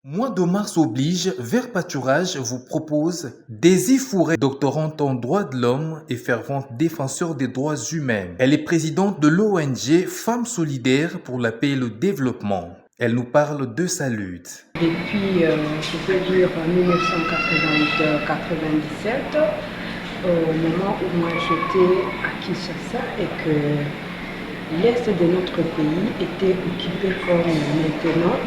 Mois de mars oblige, Vert Pâturage vous propose Daisy Fourret, doctorante en droits de l'homme et fervente défenseur des droits humains. Elle est présidente de l'ONG Femmes solidaires pour la paix et le développement. Elle nous parle de sa lutte. Depuis, je peux dire, 1997, au moment où moi j'étais à Kinshasa et que l'est de notre pays était occupé comme maintenant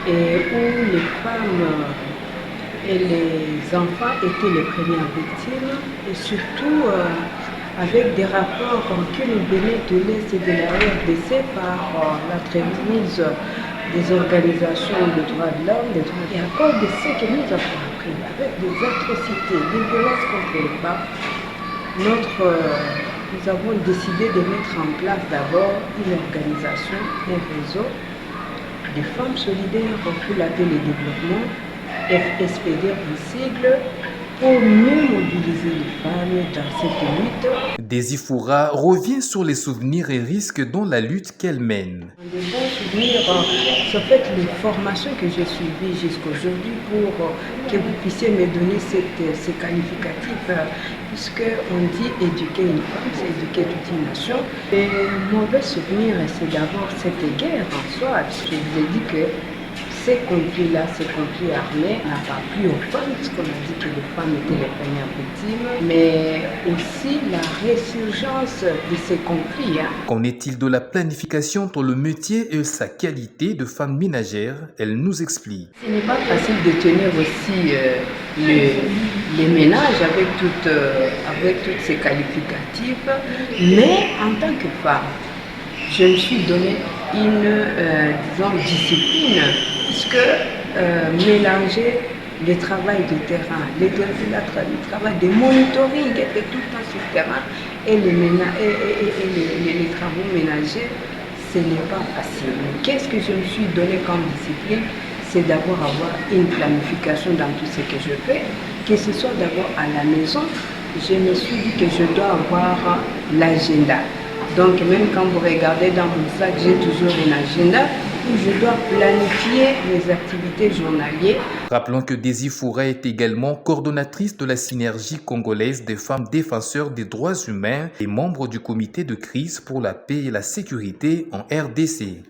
et où les femmes et les enfants étaient les premières victimes et surtout avec des rapports qui nous venaient de l'Est et de la RDC par l'entremise des organisations de droits de l'homme, et à cause de ce que nous avons appris, avec des atrocités, des violences contre les femmes, nous avons décidé de mettre en place d'abord une organisation, un réseau des femmes solidaires pour la paix et le développement, FSPD en sigle, pour mieux mobiliser les femmes dans cette lutte. Daisy Fourret revient sur les souvenirs et risques dans la lutte qu'elle mène. Des bons souvenirs, ça fait les formations que j'ai suivies jusqu'aujourd'hui pour que vous puissiez me donner ces qualificatifs, puisqu'on dit éduquer une femme, c'est éduquer toute une nation. Et mauvais souvenir, c'est d'abord cette guerre en soi. Je vous ai dit que ces conflits-là, ces conflits armés, n'a pas plu aux femmes, puisqu'on a dit que les femmes étaient les premières victimes, mais aussi la résurgence de ces conflits. Qu'en est-il de la planification entre le métier et sa qualité de femme ménagère? Elle nous explique. Ce n'est pas facile de tenir aussi les ménages avec toutes ces qualificatifs, mais en tant que femme, je me suis donné une discipline, puisque mélanger le travail de terrain, le travail de monitoring était tout le temps sur le terrain et les travaux ménagers, ce n'est pas facile. Mais qu'est-ce que je me suis donné comme discipline? C'est d'abord avoir une planification dans tout ce que je fais, que ce soit d'abord à la maison. Je me suis dit que je dois avoir l'agenda. Donc même quand vous regardez dans mon sac, j'ai toujours un agenda où je dois planifier mes activités journalières. Rappelons que Daisy Fourret est également coordonnatrice de la synergie congolaise des femmes défenseurs des droits humains et membre du comité de crise pour la paix et la sécurité en RDC.